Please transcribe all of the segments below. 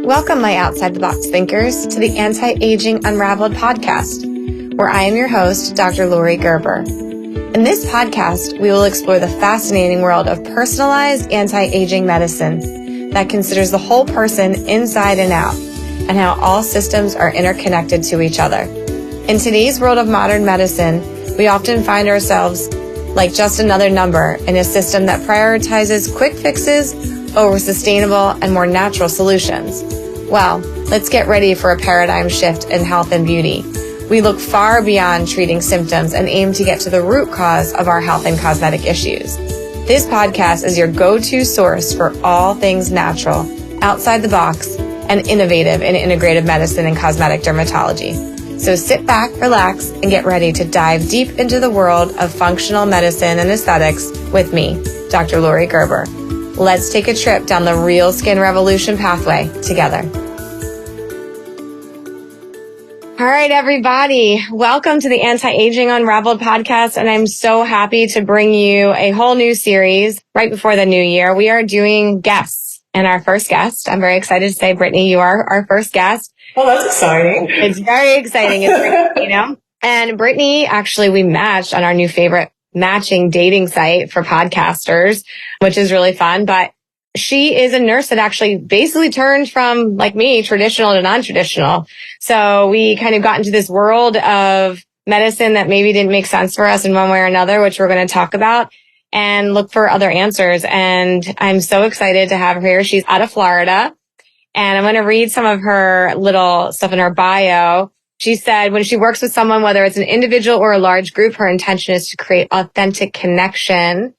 Welcome, my outside the box thinkers, to the Anti-Aging Unraveled podcast, where I am your host, Dr. Lori Gerber. In this podcast, we will explore the fascinating world of personalized anti-aging medicine that considers the whole person inside and out, and how all systems are interconnected to each other. In today's world of modern medicine, we often find ourselves like just another number in a system that prioritizes quick fixes over sustainable and more natural solutions. Well, let's get ready for a paradigm shift in health and beauty. We look far beyond treating symptoms and aim to get to the root cause of our health and cosmetic issues. This podcast is your go-to source for all things natural, outside the box, and innovative in integrative medicine and cosmetic dermatology. So sit back, relax, and get ready to dive deep into the world of functional medicine and aesthetics with me, Dr. Lori Gerber. Let's take a trip down the real skin revolution pathway together. All right, everybody. Welcome to the Anti-Aging Unraveled podcast. And I'm so happy to bring you a whole new series right before the new year. We are doing guests. And our first guest, I'm very excited to say, Brittany, you are our first guest. Well, that's exciting. It's very exciting. It's Brittany Cano. And Brittany, actually, we matched on our new favorite matching dating site for podcasters, which is really fun. But she is a nurse that actually basically turned from, like me, traditional to non-traditional. So we kind of got into this world of medicine that maybe didn't make sense for us in one way or another, which we're going to talk about and look for other answers. And I'm so excited to have her here. She's out of Florida. And I'm going to read some of her little stuff in her bio. She said when she works with someone, whether it's an individual or a large group, her intention is to create authentic connection.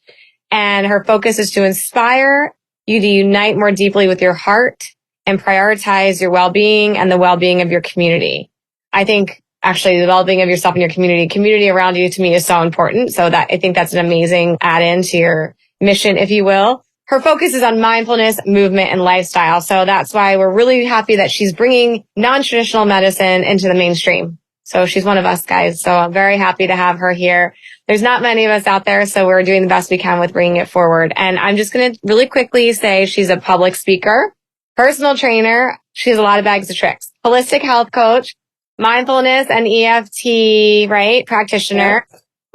And her focus is to inspire you to unite more deeply with your heart and prioritize your well-being and the well-being of your community. I think actually the well-being of yourself and your community around you, to me, is so important. So that I think that's an amazing add-in to your mission, if you will. Her focus is on mindfulness, movement, and lifestyle. So that's why we're really happy that she's bringing non-traditional medicine into the mainstream. So she's one of us, guys. So I'm very happy to have her here. There's not many of us out there, so we're doing the best we can with bringing it forward. And I'm just going to really quickly say she's a public speaker, personal trainer. She has a lot of bags of tricks. Holistic health coach, mindfulness and EFT, right? Practitioner,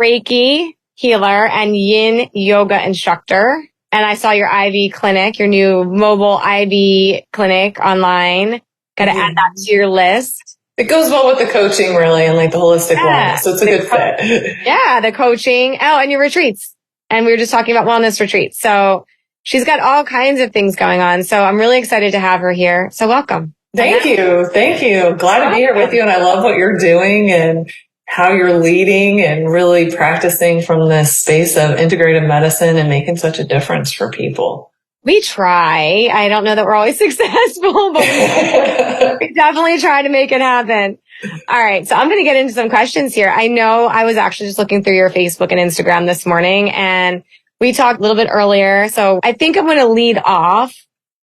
Reiki healer, and Yin yoga instructor. And I saw your IV clinic, your new mobile IV clinic online. Got to add that to your list. It goes well with the coaching, really, and like the holistic wellness. So it's a good fit. Yeah, the coaching. Oh, and your retreats. And we were just talking about wellness retreats. So she's got all kinds of things going on. So I'm really excited to have her here. So welcome. Thank you. Thank you. Glad to be here with you. And I love what you're doing and how you're leading and really practicing from this space of integrative medicine and making such a difference for people. We try. I don't know that we're always successful, but we definitely try to make it happen. All right. So I'm going to get into some questions here. I know I was actually just looking through your Facebook and Instagram this morning, and we talked a little bit earlier. So I think I'm going to lead off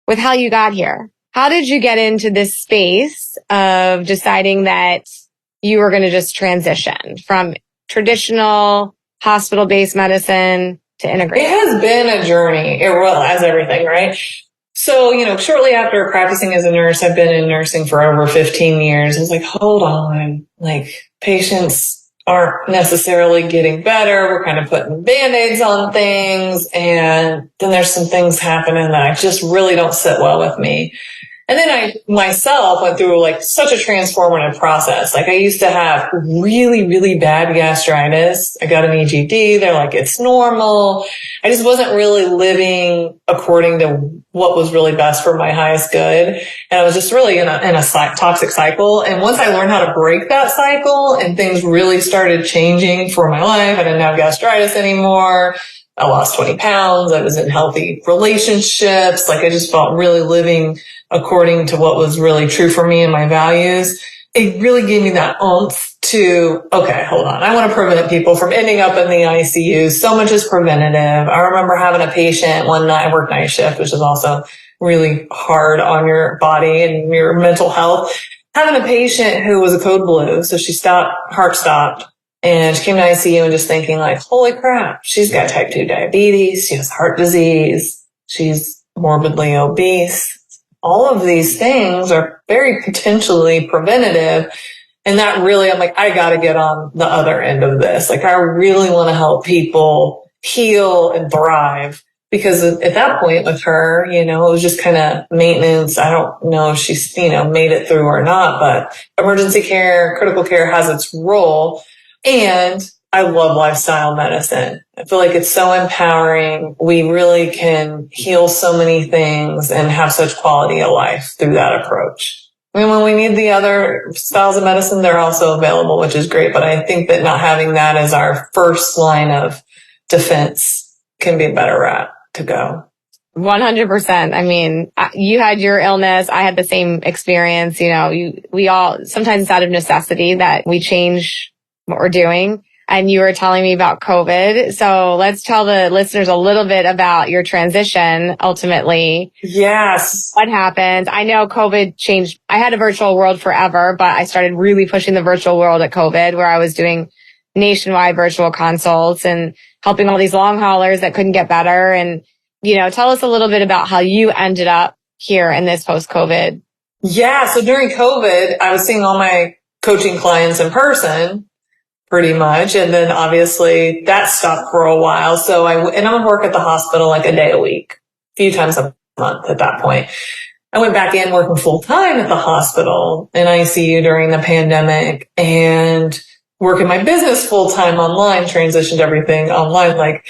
with how you got here. How did you get into this space of deciding that you were going to just transition from traditional hospital-based medicine to integrative? It has been a journey. It will, as everything, right? So, shortly after practicing as a nurse, I've been in nursing for over 15 years. I was like, hold on, patients aren't necessarily getting better. We're kind of putting Band-Aids on things. And then there's some things happening that I just really don't sit well with me. And then I myself went through such a transformative process. I used to have really, really bad gastritis. I got an EGD. They're like, it's normal. I just wasn't really living according to what was really best for my highest good. And I was just really in a toxic cycle. And once I learned how to break that cycle and things really started changing for my life, I didn't have gastritis anymore. I lost 20 pounds. I was in healthy relationships. I just felt really living according to what was really true for me and my values. It really gave me that oomph to, okay, hold on. I want to prevent people from ending up in the ICU. So much is preventative. I remember having a patient one night, I worked night shift, which is also really hard on your body and your mental health. Having a patient who was a code blue. So she heart stopped. And she came to ICU and just thinking holy crap, she's got type 2 diabetes. She has heart disease. She's morbidly obese. all of these things are very potentially preventative. And that really, I'm like, I got to get on the other end of this. Like, I really want to help people heal and thrive. Because at that point with her, it was just kind of maintenance. I don't know if she's, made it through or not, but emergency care, critical care has its role. And I love lifestyle medicine. I feel like it's so empowering. We really can heal so many things and have such quality of life through that approach. I mean, when we need the other styles of medicine, they're also available, which is great. But I think that not having that as our first line of defense can be a better route to go. 100%. I mean, you had your illness. I had the same experience. We all, sometimes it's out of necessity that we change what we're doing. And you were telling me about COVID. So let's tell the listeners a little bit about your transition ultimately. Yes. What happened? I know COVID changed. I had a virtual world forever, but I started really pushing the virtual world at COVID, where I was doing nationwide virtual consults and helping all these long haulers that couldn't get better. And, tell us a little bit about how you ended up here in this post-COVID. Yeah. So during COVID, I was seeing all my coaching clients in person pretty much. And then obviously that stopped for a while. So I would work at the hospital like a day a week, a few times a month at that point. I went back in working full time at the hospital in ICU during the pandemic and working my business full time online, transitioned everything online, like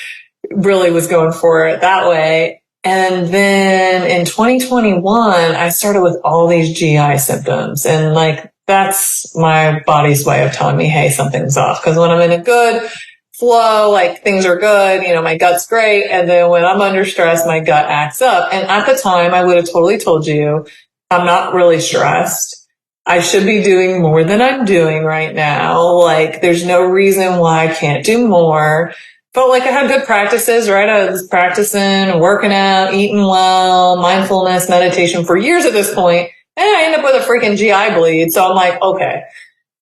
really was going for it that way. And then in 2021, I started with all these GI symptoms, and like, that's my body's way of telling me, hey, something's off. Because when I'm in a good flow, like things are good, my gut's great. And then when I'm under stress, my gut acts up. And at the time, I would have totally told you, I'm not really stressed. I should be doing more than I'm doing right now. Like, there's no reason why I can't do more. Felt like I had good practices, right? I was practicing, working out, eating well, mindfulness, meditation for years at this point. And I end up with a freaking GI bleed. So I'm like, okay,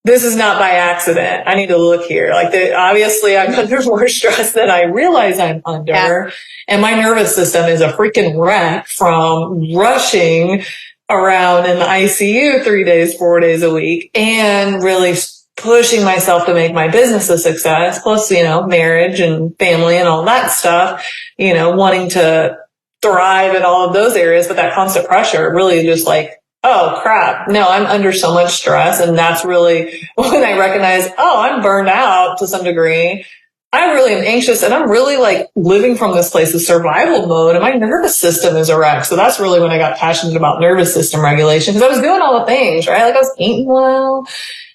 this is not by accident. I need to look here. Like, obviously I'm under more stress than I realize I'm under. Yeah. And my nervous system is a freaking wreck from rushing around in the ICU 3 days, 4 days a week, and really pushing myself to make my business a success. Plus, marriage and family and all that stuff, wanting to thrive in all of those areas. But that constant pressure really just like, oh crap, no, I'm under so much stress. And that's really when I recognize, oh, I'm burned out to some degree. I really am anxious, and I'm really like living from this place of survival mode, and my nervous system is a wreck. So that's really when I got passionate about nervous system regulation, because I was doing all the things, right? Like, I was eating well,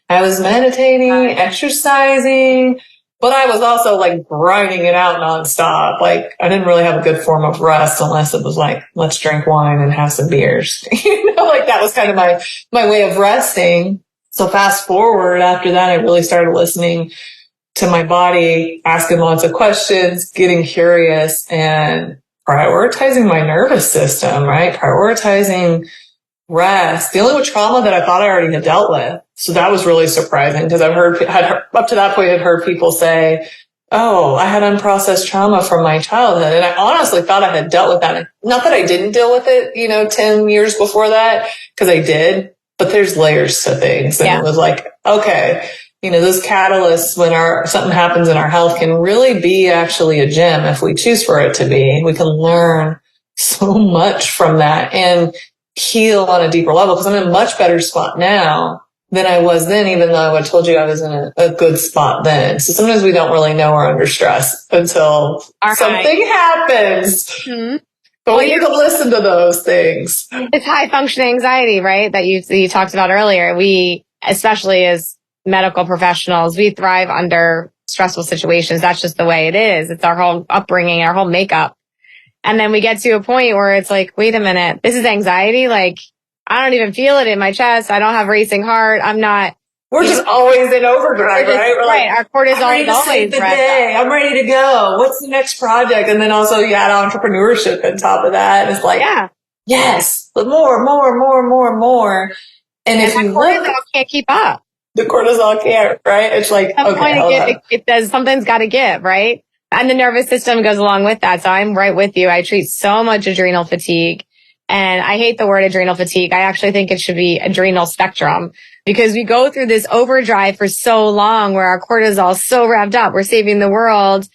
I was meditating, exercising, but I was also like grinding it out nonstop. Like, I didn't really have a good form of rest unless it was like, let's drink wine and have some beers. Like, that was kind of my way of resting. So fast forward after that, I really started listening to my body, asking lots of questions, getting curious, and prioritizing my nervous system, right? Prioritizing rest, dealing with trauma that I thought I already had dealt with. So that was really surprising, because up to that point, I'd heard people say, oh, I had unprocessed trauma from my childhood. And I honestly thought I had dealt with that. Not that I didn't deal with it, 10 years before that, because I did, but there's layers to things. And It was like, okay, those catalysts when something happens in our health can really be actually a gem if we choose for it to be. We can learn so much from that and heal on a deeper level, because I'm in a much better spot now than I was then, even though I told you I was in a good spot then. So sometimes we don't really know we're under stress until something happens. Mm-hmm. But we need to listen to those things. It's high function anxiety, right? That you talked about earlier. We, especially as medical professionals, we thrive under stressful situations. That's just the way it is. It's our whole upbringing, our whole makeup. And then we get to a point where it's like, wait a minute, this is anxiety. Like, I don't even feel it in my chest. I don't have racing heart. We're just always in overdrive, right? We're right. Our cortisol is always the day. I'm ready to go. What's the next project? And then also you add entrepreneurship on top of that. And it's like, yes, but more. And if you cortisol can't keep up. The cortisol can't, right? It's like, something's got to give, right? And the nervous system goes along with that. So I'm right with you. I treat so much adrenal fatigue And I hate the word adrenal fatigue. I actually think it should be adrenal spectrum, because we go through this overdrive for so long where our cortisol is so revved up. We're saving the world.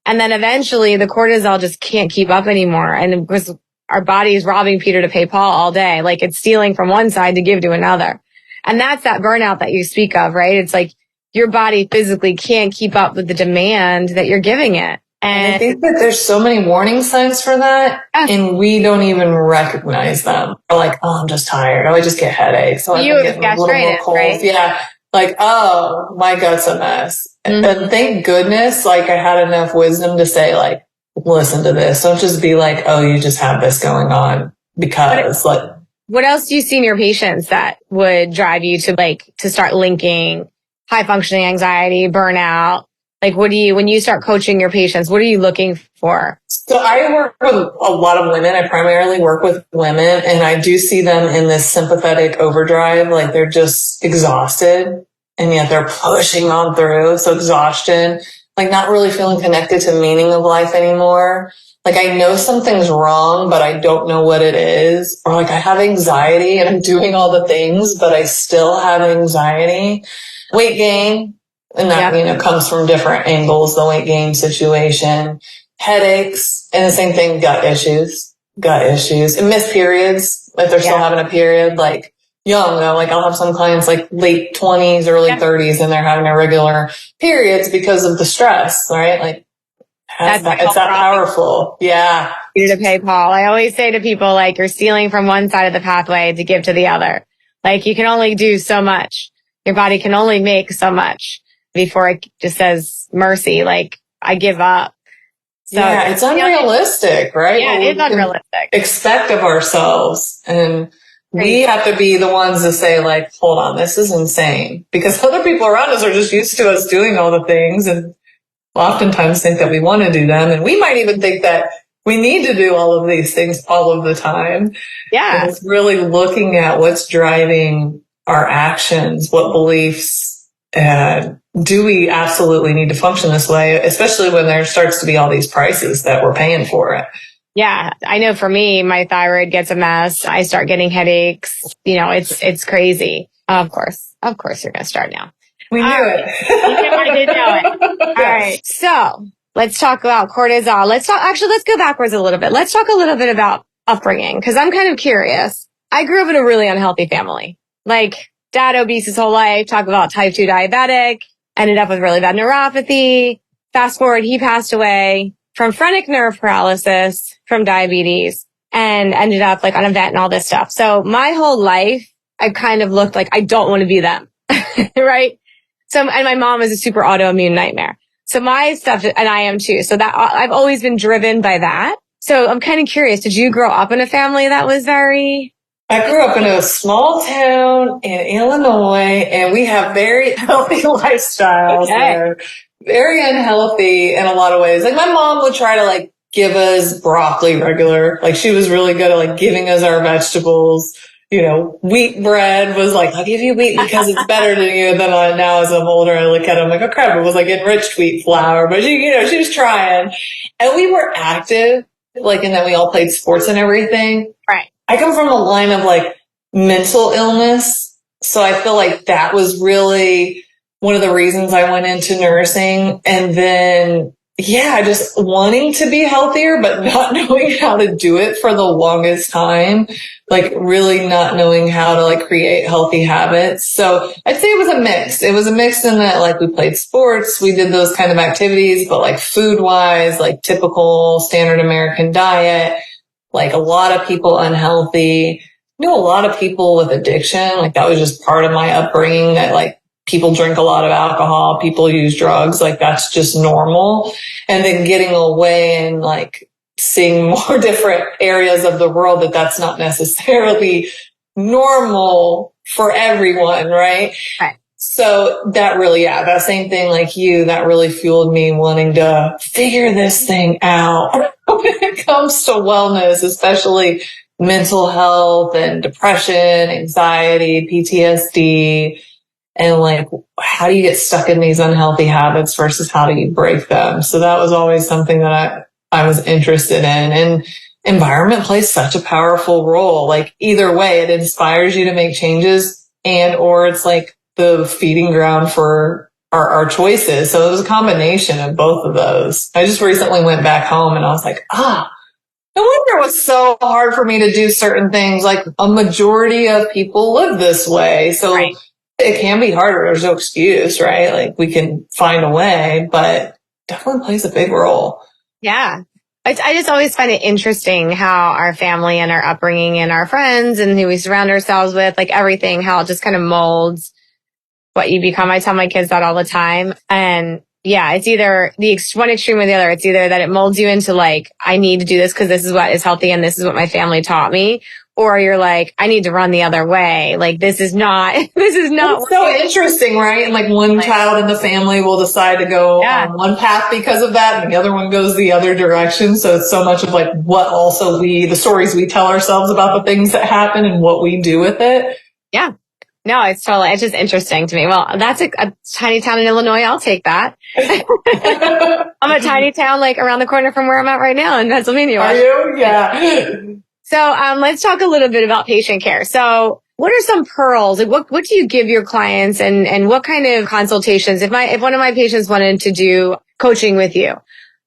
And then eventually the cortisol just can't keep up anymore. And because our body is robbing Peter to pay Paul all day, like it's stealing from one side to give to another. And that's that burnout that you speak of, right? It's like your body physically can't keep up with the demand that you're giving it. And I think that there's so many warning signs for that, and we don't even recognize them. We're like, oh, I'm just tired. Oh, I just get headaches. Oh, I'm getting a little more cold. Right? Yeah. Like, oh, my gut's a mess. Mm-hmm. And thank goodness, like I had enough wisdom to say, like, listen to this. Don't just be like, oh, you just have this going on because what else do you see in your patients that would drive you to start linking high functioning anxiety, burnout? Like, when you start coaching your patients, what are you looking for? So I work with a lot of women. I primarily work with women, and I do see them in this sympathetic overdrive. Like they're just exhausted and yet they're pushing on through. So exhaustion, like not really feeling connected to meaning of life anymore. Like I know something's wrong, but I don't know what it is. Or like I have anxiety and I'm doing all the things, but I still have anxiety. Weight gain. And that, comes from different angles, the weight gain situation, headaches, and the same thing, gut issues, and missed periods, if they're still having a period, like young, though, like I'll have some clients like late 20s, early 30s, and they're having irregular periods because of the stress, right? Like, it's that powerful. Yeah. You to pay Paul. I always say to people, like, you're stealing from one side of the pathway to give to the other. Like, you can only do so much. Your body can only make so much before it just says mercy, like I give up. So yeah, it's unrealistic, right? Yeah, it is unrealistic. Expect of ourselves, and we have to be the ones to say, like, hold on, this is insane, because other people around us are just used to us doing all the things, and oftentimes think that we want to do them, and we might even think that we need to do all of these things all of the time. Yeah, and it's really looking at what's driving our actions, what beliefs. Do we absolutely need to function this way, especially when there starts to be all these prices that we're paying for it? Yeah, I know for me, my thyroid gets a mess. I start getting headaches. It's crazy. Of course, you're going to start now. We knew it. I did know it. All right. So let's talk about cortisol. Let's go backwards a little bit. Let's talk a little bit about upbringing, because I'm kind of curious. I grew up in a really unhealthy family. Like, dad obese his whole life, talk about type 2 diabetic, ended up with really bad neuropathy. Fast forward, he passed away from phrenic nerve paralysis from diabetes and ended up like on a vent and all this stuff. So my whole life, I kind of looked like I don't want to be them, right? So, and my mom is a super autoimmune nightmare. So my stuff, and I am too. So that I've always been driven by that. So I'm kind of curious, did you grow up in a family that was very... I grew up in a small town in Illinois, and we have very healthy lifestyles. Okay. They're very unhealthy in a lot of ways. Like my mom would try to like give us broccoli regular. Like she was really good at like giving us our vegetables. Wheat bread was like, I'll give you wheat because it's better than you. And then now as I'm older, I look at it, I'm like, oh crap, it was like enriched wheat flour. But she was trying. And we were active, like, and then we all played sports and everything. Right. I come from a line of like mental illness. So I feel like that was really one of the reasons I went into nursing. And then, just wanting to be healthier, but not knowing how to do it for the longest time. Like really not knowing how to like create healthy habits. So I'd say it was a mix. It was a mix in that like we played sports, we did those kind of activities, but like food wise, like typical standard American diet. Like a lot of people unhealthy, knew a lot of people with addiction. Like that was just part of my upbringing, that like people drink a lot of alcohol, people use drugs. Like that's just normal. And then getting away and like seeing more different areas of the world that's not necessarily normal for everyone. Right. So that really, that same thing like you, that really fueled me wanting to figure this thing out when it comes to wellness, especially mental health and depression, anxiety, PTSD, and like, how do you get stuck in these unhealthy habits versus how do you break them? So that was always something that I was interested in. And environment plays such a powerful role. Like either way, it inspires you to make changes and, or it's like the feeding ground for our choices. So it was a combination of both of those. I just recently went back home and I was like, no wonder it was so hard for me to do certain things. Like a majority of people live this way. So right. It can be harder. There's no excuse, right? Like we can find a way, but definitely plays a big role. Yeah. I just always find it interesting how our family and our upbringing and our friends and who we surround ourselves with, like everything, how it just kind of molds what you become. I tell my kids that all the time. And yeah, it's either the one extreme or the other. It's either that it molds you into like, I need to do this because this is what is healthy and this is what my family taught me. Or you're like, I need to run the other way. Like, this is not. It's so interesting, right? And like one child in the family will decide to go on one path because of that and the other one goes the other direction. So it's so much of like what also the stories we tell ourselves about the things that happen and what we do with it. Yeah. No, it's just interesting to me. Well, that's a tiny town in Illinois. I'll take that. I'm a tiny town like around the corner from where I'm at right now in Pennsylvania. Are you? Yeah. So, let's talk a little bit about patient care. So what are some pearls? Like what do you give your clients and what kind of consultations? If one of my patients wanted to do coaching with you,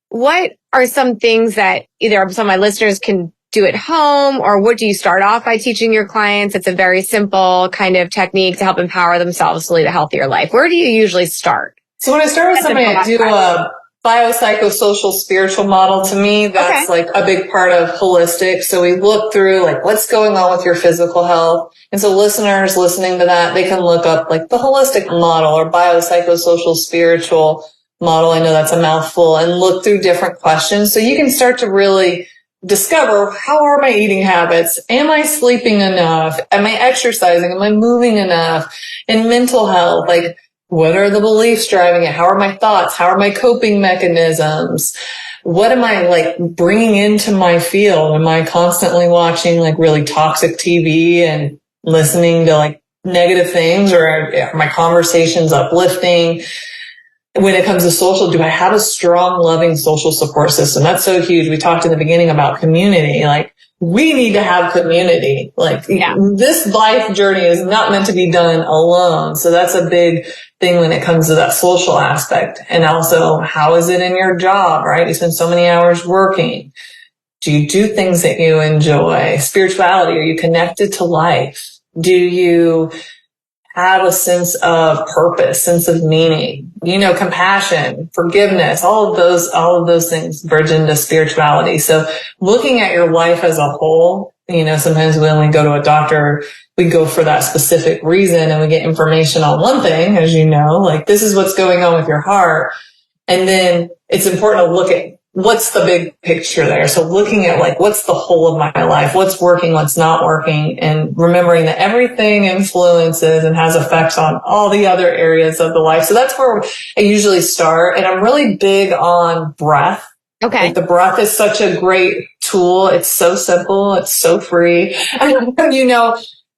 what are some things that either some of my listeners can do at home, or what do you start off by teaching your clients? It's a very simple kind of technique to help empower themselves to lead a healthier life. Where do you usually start? So when I start with somebody, I do a biopsychosocial spiritual model. To me, that's like a big part of holistic. So we look through like what's going on with your physical health. And so listeners listening to that, they can look up like the holistic model or biopsychosocial spiritual model. I know that's a mouthful, and look through different questions. So you can start to really discover, how are my eating habits? Am I sleeping enough? Am I exercising? Am I moving enough? And mental health, like what are the beliefs driving it? How are my thoughts? How are my coping mechanisms? What am I like bringing into my field? Am I constantly watching like really toxic TV and listening to like negative things, or are my conversations uplifting? When it comes to social, do I have a strong, loving social support system? That's so huge. We talked in the beginning about community. Like, we need to have community. Like, this life journey is not meant to be done alone. So that's a big thing when it comes to that social aspect. And also, how is it in your job, right? You spend so many hours working. Do you do things that you enjoy? Spirituality, are you connected to life? Do you have a sense of purpose, sense of meaning, compassion, forgiveness, all of those things bridge into spirituality. So looking at your life as a whole, sometimes we only go to a doctor, we go for that specific reason and we get information on one thing, as you know, like this is what's going on with your heart. And then it's important to look at what's the big picture there. So looking at like, what's the whole of my life? What's working? What's not working? And remembering that everything influences and has effects on all the other areas of the life. So that's where I usually start. And I'm really big on breath. Okay. Like the breath is such a great tool. It's so simple. It's so free.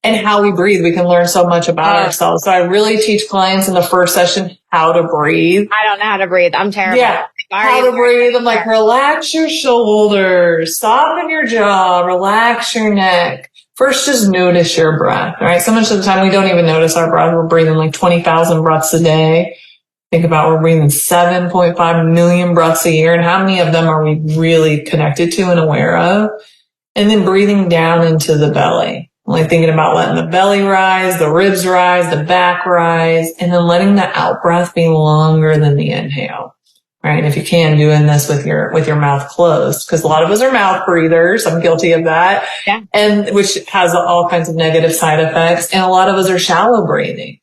And how we breathe. We can learn so much about ourselves. So I really teach clients in the first session how to breathe. I don't know how to breathe. I'm terrible. Yeah. How to breathe. I'm like, relax your shoulders, soften your jaw, relax your neck. First, just notice your breath, right? So much of the time we don't even notice our breath. We're breathing like 20,000 breaths a day. Think about we're breathing 7.5 million breaths a year. And how many of them are we really connected to and aware of? And then breathing down into the belly. Like thinking about letting the belly rise, the ribs rise, the back rise, and then letting the out breath be longer than the inhale. Right. And if you can, doing this with your mouth closed, because a lot of us are mouth breathers. I'm guilty of that. Yeah. And which has all kinds of negative side effects. And a lot of us are shallow breathing.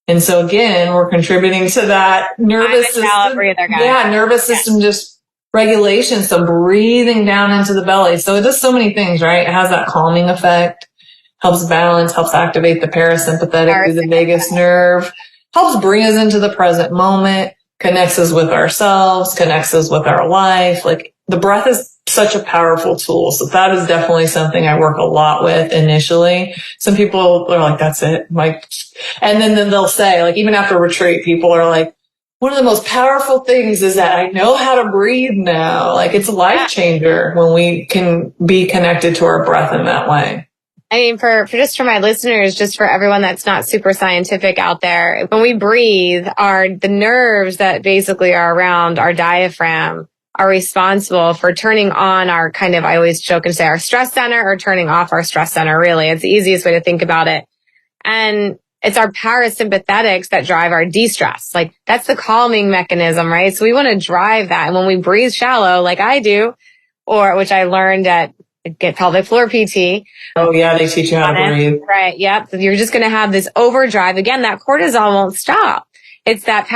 And so again, we're contributing to that nervous system. Shallow breather, guys. Yeah. Nervous system just regulation. So breathing down into the belly. So it does so many things, right? It has that calming effect. Helps balance, helps activate the parasympathetic, the vagus nerve, helps bring us into the present moment, connects us with ourselves, connects us with our life. Like the breath is such a powerful tool. So that is definitely something I work a lot with initially. Some people are like, that's it. Like, and then they'll say, like, even after retreat, people are like, one of the most powerful things is that I know how to breathe now. Like, it's a life changer when we can be connected to our breath in that way. I mean, for my listeners, just for everyone that's not super scientific out there, when we breathe, the nerves that basically are around our diaphragm are responsible for turning on our kind of, I always joke and say our stress center, or turning off our stress center, really. It's the easiest way to think about it. And it's our parasympathetics that drive our de-stress. Like, that's the calming mechanism, right? So we want to drive that. And when we breathe shallow, like I do, or which I learned at get pelvic floor PT. Oh yeah, they teach you how to breathe. Right. Yep. So you're just going to have this overdrive. Again, that cortisol won't stop. It's that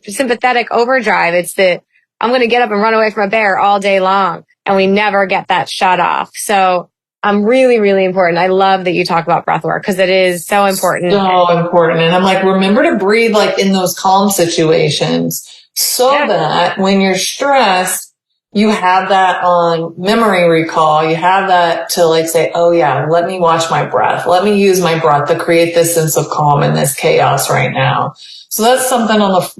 sympathetic overdrive. It's I'm going to get up and run away from a bear all day long. And we never get that shut off. So really, really important. I love that you talk about breath work because it is so important. So important. And I'm like, remember to breathe like in those calm situations so that when you're stressed, you have that on memory recall. You have that to like say, oh yeah, let me watch my breath. Let me use my breath to create this sense of calm in this chaos right now. So that's something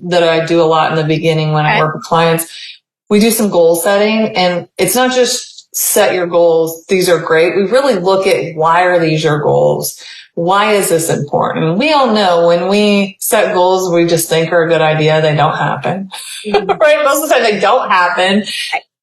that I do a lot in the beginning when I work with clients. We do some goal setting, and it's not just set your goals. These are great. We really look at why are these your goals? Why is this important? We all know when we set goals we just think are a good idea, they don't happen. Right? Most of the time they don't happen.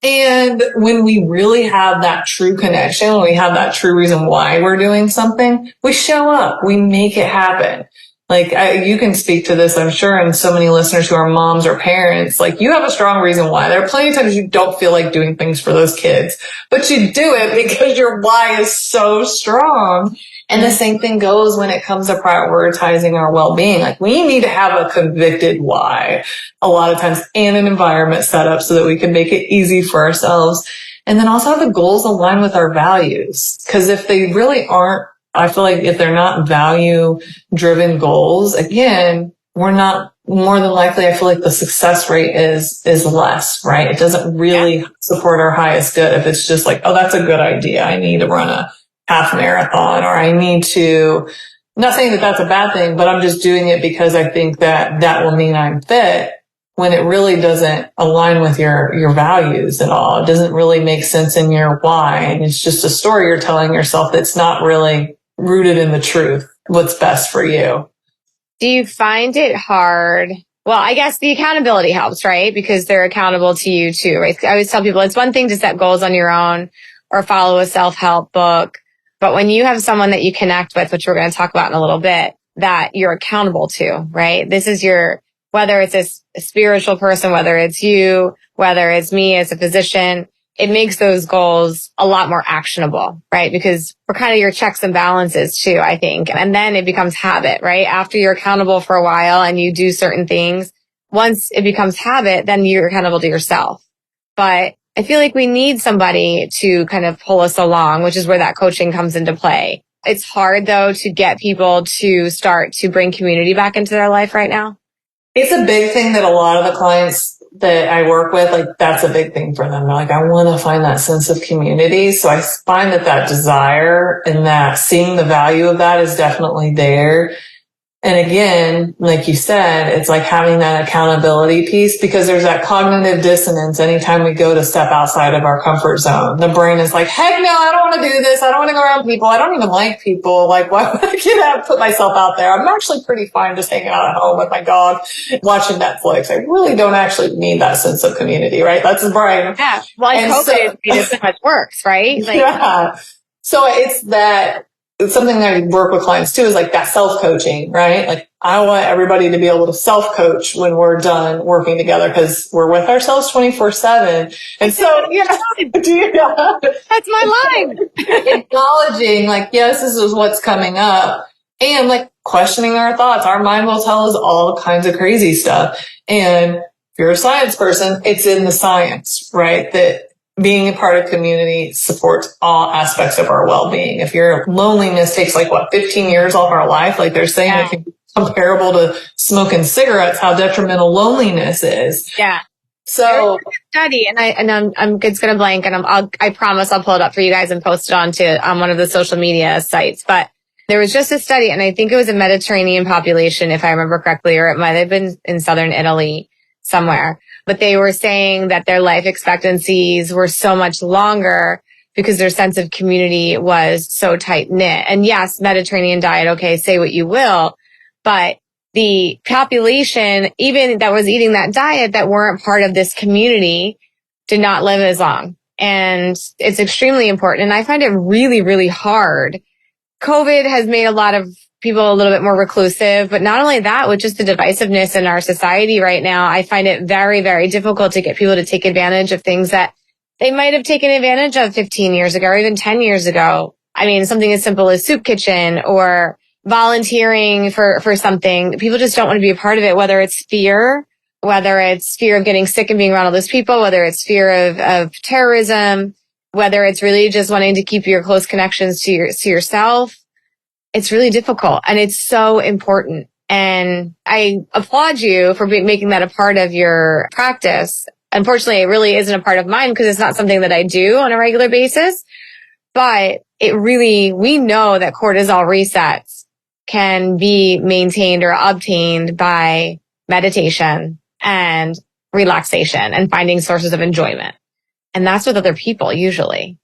And when we really have that true connection, when we have that true reason why we're doing something, we show up, we make it happen. Like, you can speak to this, I'm sure, and so many listeners who are moms or parents, like, you have a strong reason why. There are plenty of times you don't feel like doing things for those kids, but you do it because your why is so strong. And the same thing goes when it comes to prioritizing our well-being. Like, we need to have a convicted why a lot of times, and an environment set up so that we can make it easy for ourselves. And then also have the goals align with our values. Because if they really aren't, I feel like if they're not value-driven goals, again, we're not, more than likely, I feel like the success rate is less, right? It doesn't really support our highest good if it's just like, oh, that's a good idea. I need to run a half marathon, or I need to, not saying that that's a bad thing, but I'm just doing it because I think that will mean I'm fit, when it really doesn't align with your values at all. It doesn't really make sense in your why. And it's just a story you're telling yourself that's not really rooted in the truth, what's best for you. Do you find it hard? Well, I guess the accountability helps, right? Because they're accountable to you too, right? I always tell people it's one thing to set goals on your own or follow a self-help book. But when you have someone that you connect with, which we're going to talk about in a little bit, that you're accountable to, right? This is whether it's a spiritual person, whether it's you, whether it's me as a physician, it makes those goals a lot more actionable, right? Because we're kind of your checks and balances too, I think. And then it becomes habit, right? After you're accountable for a while and you do certain things, once it becomes habit, then you're accountable to yourself. But I feel like we need somebody to kind of pull us along, which is where that coaching comes into play. It's hard though to get people to start to bring community back into their life right now. It's a big thing that a lot of the clients that I work with, like, that's a big thing for them. They're like, I want to find that sense of community. So I find that desire and that seeing the value of that is definitely there. And again, like you said, it's like having that accountability piece, because there's that cognitive dissonance anytime we go to step outside of our comfort zone. The brain is like, heck no, I don't want to do this. I don't want to go around people. I don't even like people. Like, why would I get out and put myself out there? I'm actually pretty fine just hanging out at home with my dog, watching Netflix. I really don't actually need that sense of community, right? That's the brain. Yeah. Well, and COVID so much works, right? Like, yeah. So it's something that I work with clients too, is like that self-coaching, right? Like, I want everybody to be able to self-coach when we're done working together, because we're with ourselves 24/7. And so, that's my line. Acknowledging, like, yes, this is what's coming up, and like questioning our thoughts. Our mind will tell us all kinds of crazy stuff. And if you're a science person, it's in the science, right? That being a part of community supports all aspects of our well-being. If your loneliness takes 15 years off our life, like they're saying, it can be comparable to smoking cigarettes, how detrimental loneliness is. Yeah. So study, and I'm it's going to blank, and I promise I'll pull it up for you guys and post it on one of the social media sites. But there was just a study, and I think it was a Mediterranean population, if I remember correctly, or it might have been in southern Italy. somewhere, but they were saying that their life expectancies were so much longer because their sense of community was so tight knit. And yes, Mediterranean diet, okay, say what you will, but the population, even that was eating that diet that weren't part of this community, did not live as long. And it's extremely important. And I find it really, really hard. COVID has made a lot of people a little bit more reclusive, but not only that, with just the divisiveness in our society right now, I find it very, very difficult to get people to take advantage of things that they might have taken advantage of 15 years ago or even 10 years ago. I mean, something as simple as soup kitchen or volunteering for something. People just don't want to be a part of it, whether it's fear of getting sick and being around all those people, whether it's fear of terrorism, whether it's really just wanting to keep your close connections to yourself. It's really difficult and it's so important. And I applaud you for making that a part of your practice. Unfortunately, it really isn't a part of mine because it's not something that I do on a regular basis, but we know that cortisol resets can be maintained or obtained by meditation and relaxation and finding sources of enjoyment. And that's with other people usually.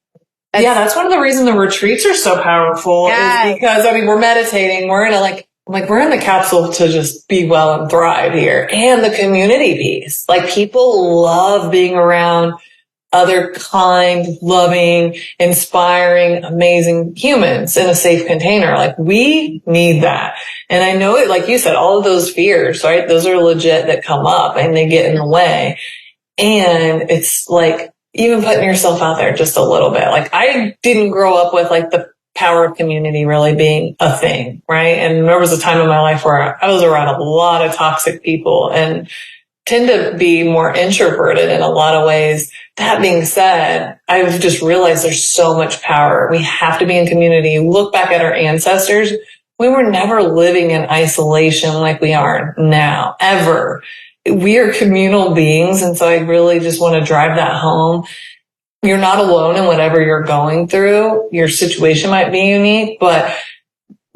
That's one of the reasons the retreats are so powerful is because, we're meditating. We're in we're in the capsule to just be well and thrive here. And the community piece. People love being around other kind, loving, inspiring, amazing humans in a safe container. We need that. And I know it, like you said, all of those fears, right? Those are legit that come up and they get in the way. And it's even putting yourself out there just a little bit. I didn't grow up with the power of community really being a thing, right? And there was a time in my life where I was around a lot of toxic people and tend to be more introverted in a lot of ways. That being said, I've just realized there's so much power. We have to be in community. Look back at our ancestors. We were never living in isolation like we are now, ever. We are communal beings. And so I really just want to drive that home. You're not alone in whatever you're going through. Your situation might be unique, but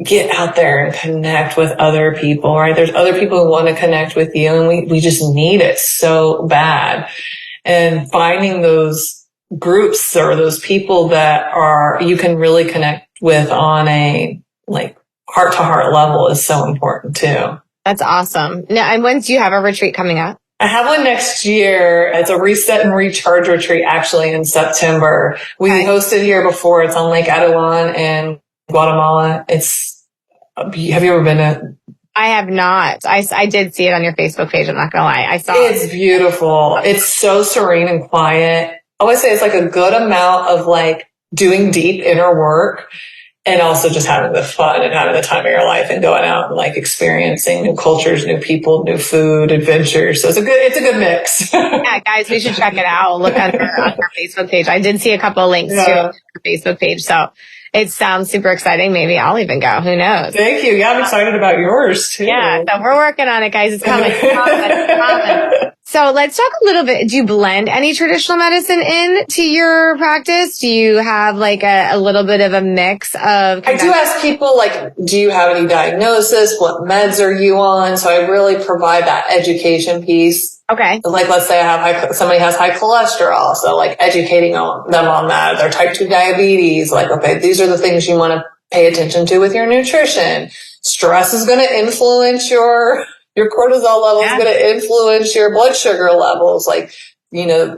get out there and connect with other people, right? There's other people who want to connect with you and we just need it so bad. And finding those groups or those people that you can really connect with on a heart to heart level is so important too. That's awesome. Now, and when do you have a retreat coming up? I have one next year. It's a reset and recharge retreat actually in September. We hosted here before. It's on Lake Adawan in Guatemala. Have you ever been to? I have not. I did see it on your Facebook page. I'm not going to lie. I saw it. It's beautiful. It's so serene and quiet. I always say it's a good amount of doing deep inner work and also just having the fun and having the time of your life and going out and experiencing new cultures, new people, new food, adventures. So it's a good mix. Yeah, guys, we should check it out. Look on her Facebook page. I did see a couple of links to her Facebook page. So it sounds super exciting. Maybe I'll even go. Who knows? Thank you. Yeah, I'm excited about yours too. Yeah, so we're working on it, guys. It's coming. It's coming. So let's talk a little bit. Do you blend any traditional medicine into your practice? Do you have a little bit of a mix of? I do ask people do you have any diagnosis? What meds are you on? So I really provide that education piece. Okay. Let's say somebody has high cholesterol. So educating them on that. Their type 2 diabetes. Okay, these are the things you want to pay attention to with your nutrition. Stress is going to influence your cortisol level is going to influence your blood sugar levels.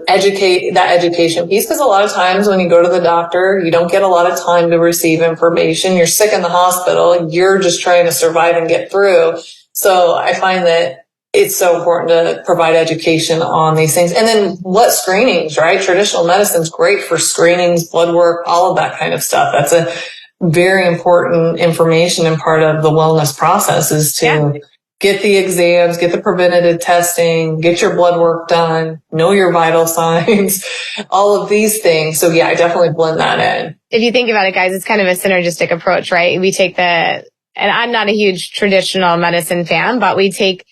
Educate that education piece. Because a lot of times when you go to the doctor, you don't get a lot of time to receive information. You're sick in the hospital. You're just trying to survive and get through. So I find that it's so important to provide education on these things. And then what screenings, right? Traditional medicine's great for screenings, blood work, all of that kind of stuff. That's a very important information and part of the wellness process is to get the exams, get the preventative testing, get your blood work done, know your vital signs, all of these things. So I definitely blend that in. If you think about it, guys, it's kind of a synergistic approach, right? We take and I'm not a huge traditional medicine fan, but we take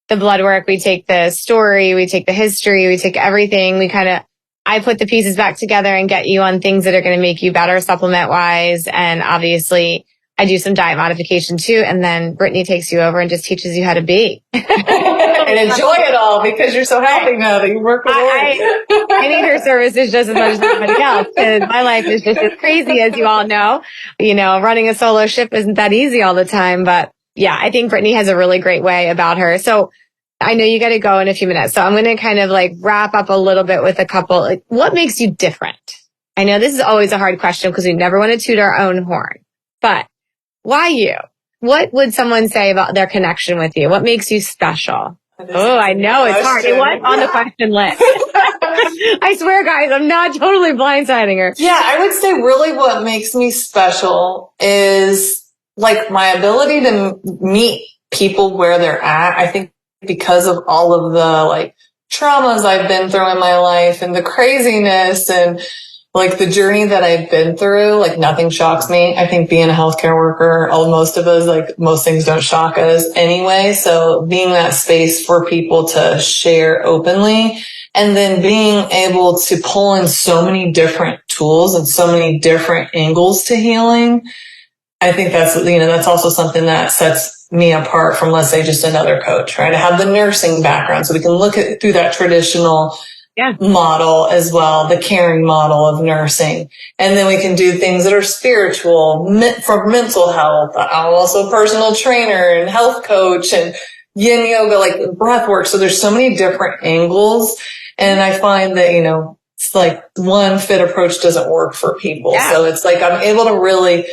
the blood work, we take the story, we take the history, we take everything. I put the pieces back together and get you on things that are going to make you better supplement wise. And obviously I do some diet modification too. And then Brittany takes you over and just teaches you how to be. and enjoy it all because you're so healthy now that you work with I need her services just as much as anybody else because my life is just as crazy as you all know. Running a solo ship isn't that easy all the time, but yeah, I think Brittany has a really great way about her. So I know you got to go in a few minutes. So I'm going to kind of wrap up a little bit with a couple, what makes you different? I know this is always a hard question because we never want to toot our own horn, but why you? What would someone say about their connection with you? What makes you special? Oh, I know it's hard. It was on the question list. I swear, guys, I'm not totally blindsiding her. Yeah, I would say really what makes me special is my ability to meet people where they're at. I think because of all of the traumas I've been through in my life and the craziness and the journey that I've been through, nothing shocks me. I think being a healthcare worker, most of us, most things don't shock us anyway. So being that space for people to share openly and then being able to pull in so many different tools and so many different angles to healing. I think that's also something that sets me apart from, let's say, just another coach, right? I have the nursing background, so we can look at through that traditional model as well, the caring model of nursing. And then we can do things that are spiritual for mental health. I'm also a personal trainer and health coach and yin yoga, breath work. So there's so many different angles. And I find that, it's one fit approach doesn't work for people. Yeah. So it's I'm able to really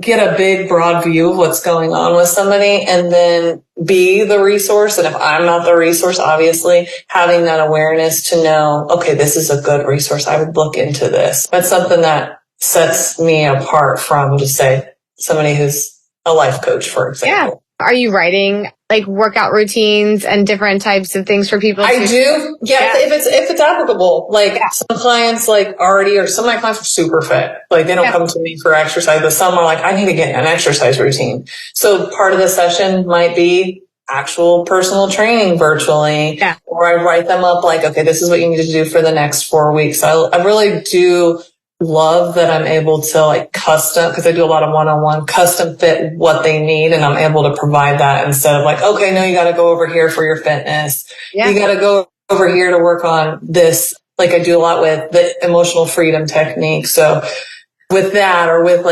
get a big, broad view of what's going on with somebody and then be the resource. And if I'm not the resource, obviously having that awareness to know, okay, this is a good resource. I would look into this. That's something that sets me apart from, just say, somebody who's a life coach, for example. Yeah. Are you writing workout routines and different types of things for people? I do. Yeah. If it's applicable. Some clients already, or some of my clients are super fit. They don't come to me for exercise, but some are I need to get an exercise routine. So part of the session might be actual personal training virtually. Yeah. Or I write them up okay, this is what you need to do for the next 4 weeks. I really do love that I'm able to custom, because I do a lot of one-on-one custom fit what they need, and I'm able to provide that instead of okay, no, you got to go over here for your fitness. Yeah. You got to go over here to work on this. I do a lot with the emotional freedom technique. So with that, or with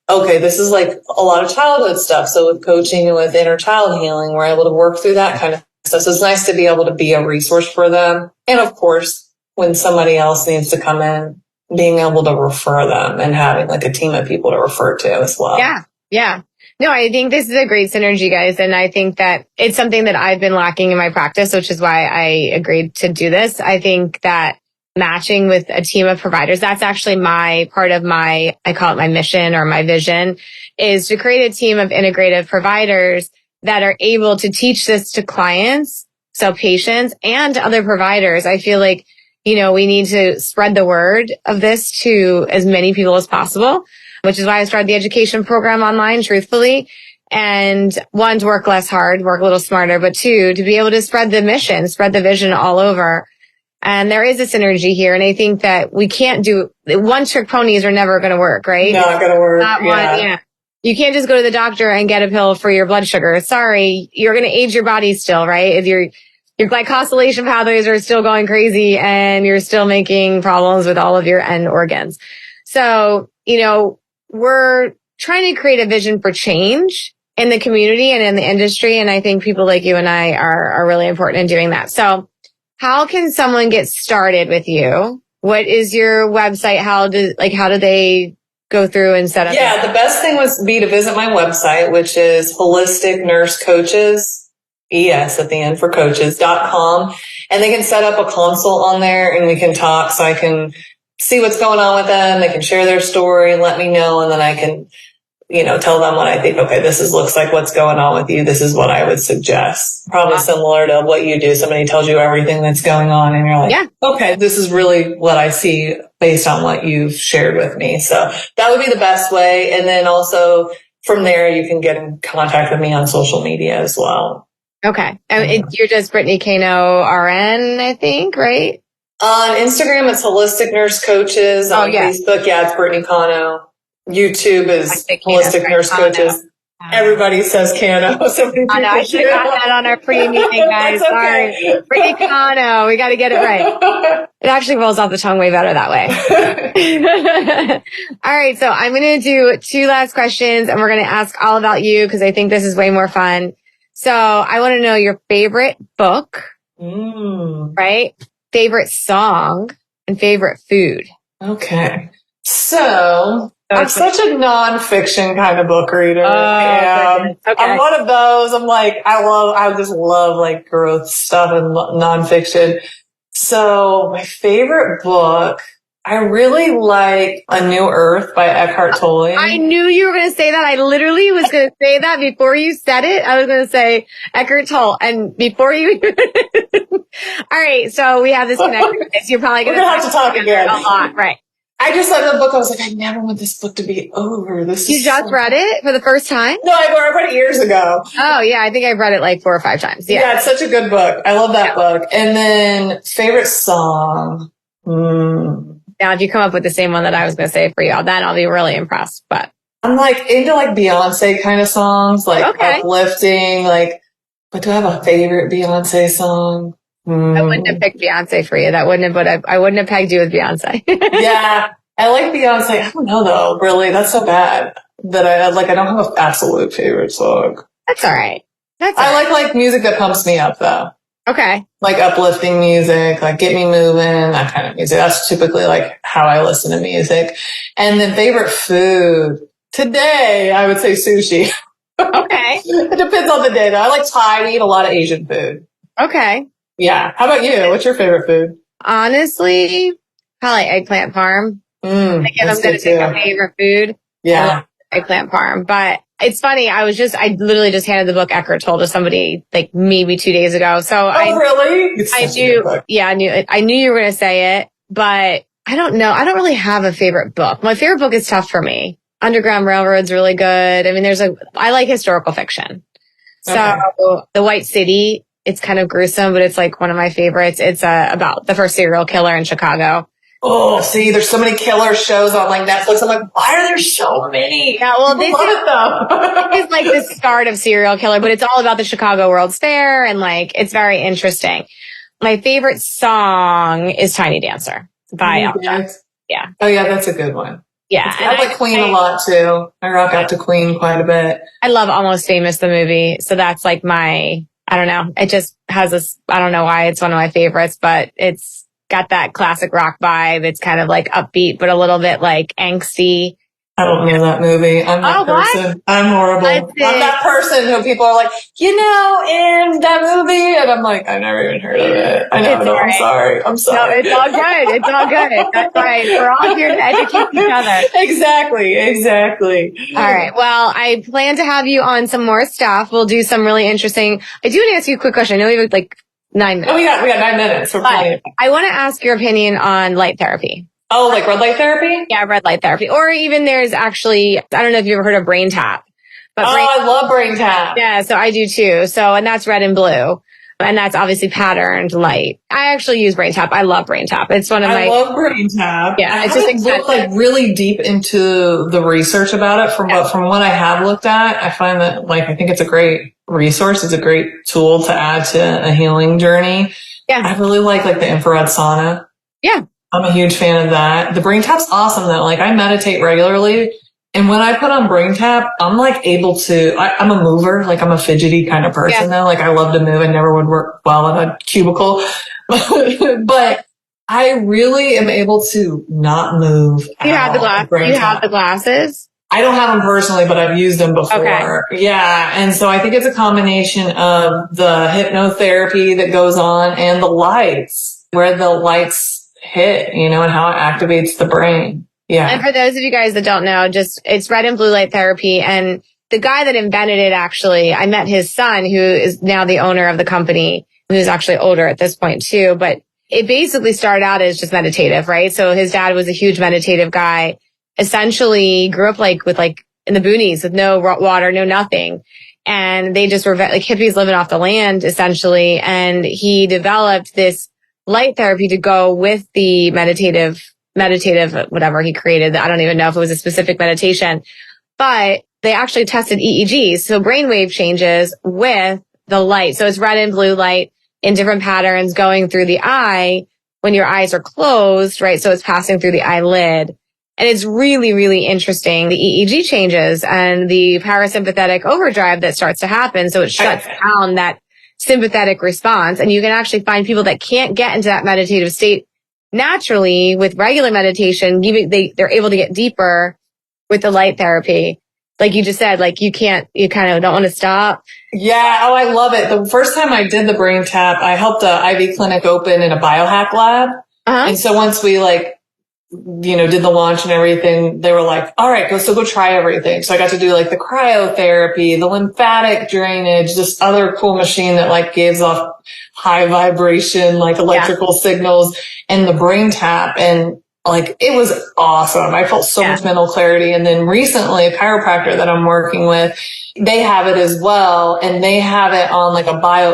okay, this is a lot of childhood stuff. So with coaching and with inner child healing, we're able to work through that kind of stuff. So it's nice to be able to be a resource for them. And of course, when somebody else needs to come in, being able to refer them and having a team of people to refer to as well. Yeah. Yeah. No, I think this is a great synergy, guys. And I think that it's something that I've been lacking in my practice, which is why I agreed to do this. I think that matching with a team of providers, that's actually part of I call it my mission or my vision, is to create a team of integrative providers that are able to teach this to clients, so patients and other providers. I feel we need to spread the word of this to as many people as possible, which is why I started the education program online, truthfully. And one, to work less hard, work a little smarter, but two, to be able to spread the mission, spread the vision all over. And there is a synergy here. And I think that we can't do one trick ponies are never going to work, right? Not going to work. Yeah. You can't just go to the doctor and get a pill for your blood sugar. Sorry, you're going to age your body still, right? If your glycosylation pathways are still going crazy and you're still making problems with all of your end organs. So, we're trying to create a vision for change in the community and in the industry. And I think people like you and I are really important in doing that. So how can someone get started with you? What is your website? How do they go through and set up? Yeah, the best thing would be to visit my website, which is Holistic Nurse Coaches, ES at the end for coaches.com. And they can set up a consult on there and we can talk, so I can see what's going on with them. They can share their story, let me know, and then I can, tell them what I think. Okay, looks like what's going on with you. This is what I would suggest. Probably similar to what you do. Somebody tells you everything that's going on and you're like, okay, this is really what I see based on what you've shared with me. So that would be the best way. And then also from there, you can get in contact with me on social media as well. Okay. And you're just Brittany Cano RN, I think, right? On Instagram, it's Holistic Nurse Coaches. On Facebook, it's Brittany Cano. YouTube is Holistic Nurse Coaches. Everybody says Cano. So many people I should have got that on our pre-meeting, guys. That's okay. Sorry. Brittany Cano. We got to get it right. It actually rolls off the tongue way better that way. All right. So I'm going to do 2 last questions and we're going to ask all about you because I think this is way more fun. So I want to know your favorite book, right? Favorite song and favorite food. Okay. So I'm such a nonfiction kind of book reader. Okay. I'm one of those. I'm like, I just love like growth stuff and nonfiction. So my favorite book, I really like A New Earth by Eckhart Tolle. I knew you were going to say that. I literally was going to say that before you said it. I was going to say Eckhart Tolle. And before you... All right. So we have this connection. You're probably going to have to talk again. A lot. Right. I just read the book. I was like, I never want this book to be over. You just read it for the first time? No, I read it years ago. Oh, yeah. I think I've read it like 4 or 5 times. Yeah, it's such a good book. I love that book. And then favorite song. Now, if you come up with the same one that I was going to say for you, then I'll be really impressed. But I'm like into like Beyonce kind of songs, like uplifting. Like, but do I have a favorite Beyonce song? I wouldn't have picked Beyonce for you. That wouldn't have, but I wouldn't have pegged you with Beyonce. Yeah, I like Beyonce. I don't know though. Really, that's so bad that I don't have an absolute favorite song. That's all right. I like music that pumps me up though. Okay. Like uplifting music, like get me moving, that kind of music. That's typically like how I listen to music. And then favorite food. Today, I would say sushi. Okay. It depends on the day though. I like Thai. We eat a lot of Asian food. Okay. Yeah. How about you? What's your favorite food? Honestly, probably eggplant parm. Like if I'm going to pick a favorite food. Yeah. Eggplant parm. But it's funny. I literally just handed the book Eckhart Tolle to somebody like maybe 2 days ago. So really? I do. Yeah, I knew you were going to say it, but I don't know. I don't really have a favorite book. My favorite book is tough for me. Underground Railroad's really good. I mean, I like historical fiction. So The White City, it's kind of gruesome, but it's like one of my favorites. It's about the first serial killer in Chicago. Oh, see, there's so many killer shows on like Netflix. I'm like, why are there so many? Yeah, well, this love it though. It's like the start of serial killer, but it's all about the Chicago World's Fair and like it's very interesting. My favorite song is Tiny Dancer by Elton. Yeah. Oh yeah, that's a good one. Yeah. I like Queen a lot too. I rock out to Queen quite a bit. I love Almost Famous, the movie. So that's like I don't know. It just has this, I don't know why it's one of my favorites, but it's got that classic rock vibe. It's kind of like upbeat, but a little bit like angsty. I don't know that movie. I'm that person. What? I'm horrible. I'm that person who people are like, in that movie. And I'm like, I've never even heard of it. I know. I'm sorry. I'm sorry. No, it's all good. It's all good. That's right. We're all here to educate each other. Exactly. All right. Well, I plan to have you on some more stuff. We'll do some really interesting. I do want to ask you a quick question. I know we have like 9 minutes. Oh, we got 9 minutes. I want to ask your opinion on light therapy. Oh, like red light therapy? Yeah, red light therapy. Or even there's actually, I don't know if you've ever heard of brain tap. But I love brain tap. Yeah, so I do too. So, and that's red and blue. And that's obviously patterned light. I actually use brain tap. I love brain tap. It's one of my... I love brain tap. Yeah, it's just looked like really deep into the research about it. From what I have looked at, I find that I think it's a great resource. It's a great tool to add to a healing journey. Yeah. I really like the infrared sauna. Yeah. I'm a huge fan of that. The brain tap's awesome though. I meditate regularly. And when I put on brain tap, I'm able to, I'm a mover. I'm a fidgety kind of person though. I love to move. I never would work well in a cubicle, but I really am able to not move. You have the glasses? I don't have them personally, but I've used them before. Okay. Yeah. And so I think it's a combination of the hypnotherapy that goes on and the lights, where the lights hit, and how it activates the brain. Yeah. And for those of you guys that don't know, it's red and blue light therapy. And the guy that invented it, actually, I met his son, who is now the owner of the company, who's actually older at this point too. But it basically started out as just meditative, right? So his dad was a huge meditative guy, essentially grew up with in the boonies with no water, no nothing. And they just were hippies living off the land, essentially. And he developed this light therapy to go with the meditative, whatever he created. I don't even know if it was a specific meditation, but they actually tested EEGs, so brainwave changes with the light. So it's red and blue light in different patterns going through the eye when your eyes are closed, right? So it's passing through the eyelid. And it's really, really interesting, the EEG changes and the parasympathetic overdrive that starts to happen. So it shuts down that sympathetic response. And you can actually find people that can't get into that meditative state naturally with regular meditation. They're able to get deeper with the light therapy. Like you just said, like you kind of don't want to stop. Yeah. Oh, I love it. The first time I did the brain tap, I helped a IV clinic open in a biohack lab. And so once we did the launch and everything, they were like, all right, go try everything. So I got to do like the cryotherapy, the lymphatic drainage, this other cool machine that like gives off high vibration, like electrical signals, and the brain tap. And like, it was awesome. I felt so much mental clarity. And then recently a chiropractor that I'm working with, they have it as well. And they have it on like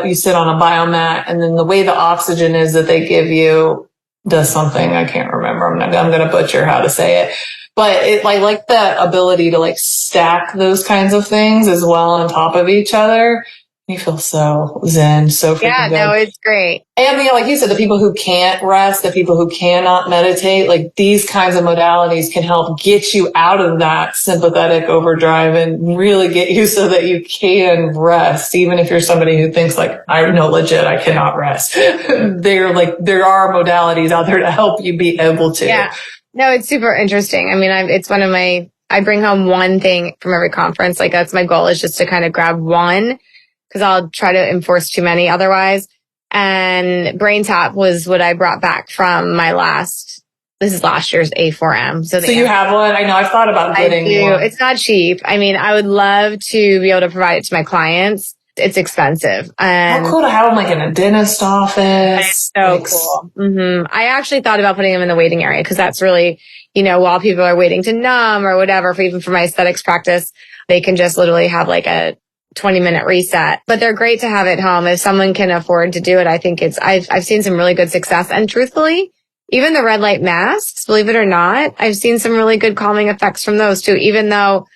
you sit on a biomat, and then the way the oxygen is that they give you does something I can't remember. I'm going to butcher how to say it, but it like the ability to like stack those kinds of things as well on top of each other. You feel so zen, so freaking good. No, it's great. And like you said, the people who can't rest, the people who cannot meditate, like these kinds of modalities can help get you out of that sympathetic overdrive and really get you so that you can rest. Even if you're somebody who thinks like, I know legit, I cannot rest. There are modalities out there to help you be able to. Yeah. No, it's super interesting. I mean, I bring home one thing from every conference. Like that's my goal, is just to kind of grab one, because I'll try to enforce too many otherwise. And Brain Tap was what I brought back from this is last year's A4M. So you have one? I know, I've thought about getting one. It's not cheap. I mean, I would love to be able to provide it to my clients. It's expensive. And how cool to have them like in a dentist office. So cool. Mm-hmm. I actually thought about putting them in the waiting area, because that's really, while people are waiting to numb or whatever, even for my aesthetics practice, they can just literally have like a 20-minute reset. But they're great to have at home if someone can afford to do it. I think I've seen some really good success. And truthfully, even the red light masks, believe it or not, I've seen some really good calming effects from those too, even though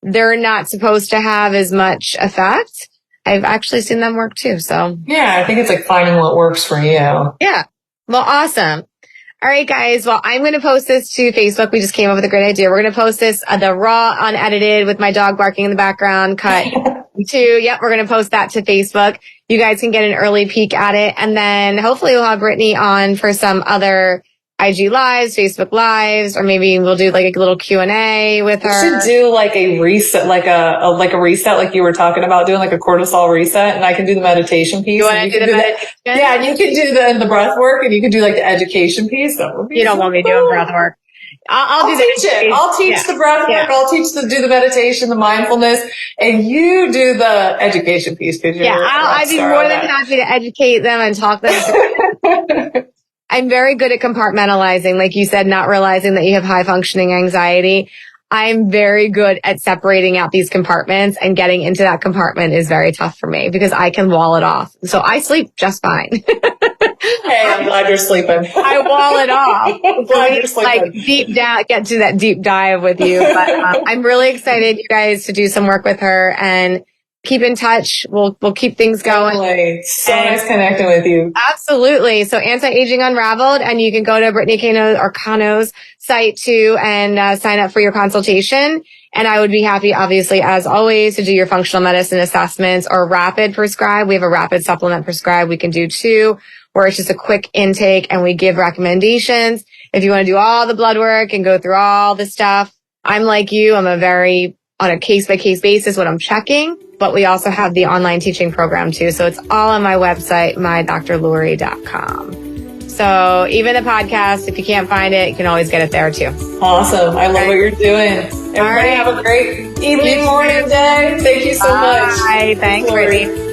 they're not supposed to have as much effect. I've actually seen them work too. So yeah, I think it's like finding what works for you. Yeah. Well, awesome. All right, guys. Well, I'm going to post this to Facebook. We just came up with a great idea. We're going to post this, the raw, unedited with my dog barking in the background cut to, yep, we're going to post that to Facebook. You guys can get an early peek at it. And then hopefully we'll have Brittany on for some other IG lives, Facebook lives, or maybe we'll do like a little Q&A with her. We should do like a reset, like a reset, like you were talking about doing, like a cortisol reset, and I can do the meditation piece. You want to do the meditation? Yeah, and you can do the breath work, and you can do like the education piece. That would be You don't want me doing breath work. I'll do teach it. I'll teach the breath work. I'll do the meditation, the mindfulness, and you do the education piece. I'd be more than happy to educate them and talk them. I'm very good at compartmentalizing, like you said, not realizing that you have high functioning anxiety. I'm very good at separating out these compartments, and getting into that compartment is very tough for me because I can wall it off. So I sleep just fine. Hey, I'm glad you're sleeping. I wall it off. I'm glad you're sleeping. Like deep down, get to that deep dive with you. But I'm really excited, you guys, to do some work with her and keep in touch. We'll keep things going. Totally. So nice connecting with you. Absolutely. So Anti-Aging Unraveled, and you can go to Brittany Cano or Cano's site too and sign up for your consultation. And I would be happy, obviously, as always, to do your functional medicine assessments or rapid prescribe. We have a rapid supplement prescribe we can do too, where it's just a quick intake and we give recommendations. If you want to do all the blood work and go through all the stuff, I'm like you. I'm on a case-by-case basis what I'm checking, but we also have the online teaching program too. So it's all on my website, mydrlurie.com. So even the podcast, if you can't find it, you can always get it there too. Awesome. I love what you're doing. Everybody have a great evening, morning, day. Thank you so much. Bye. Thanks, Brittany.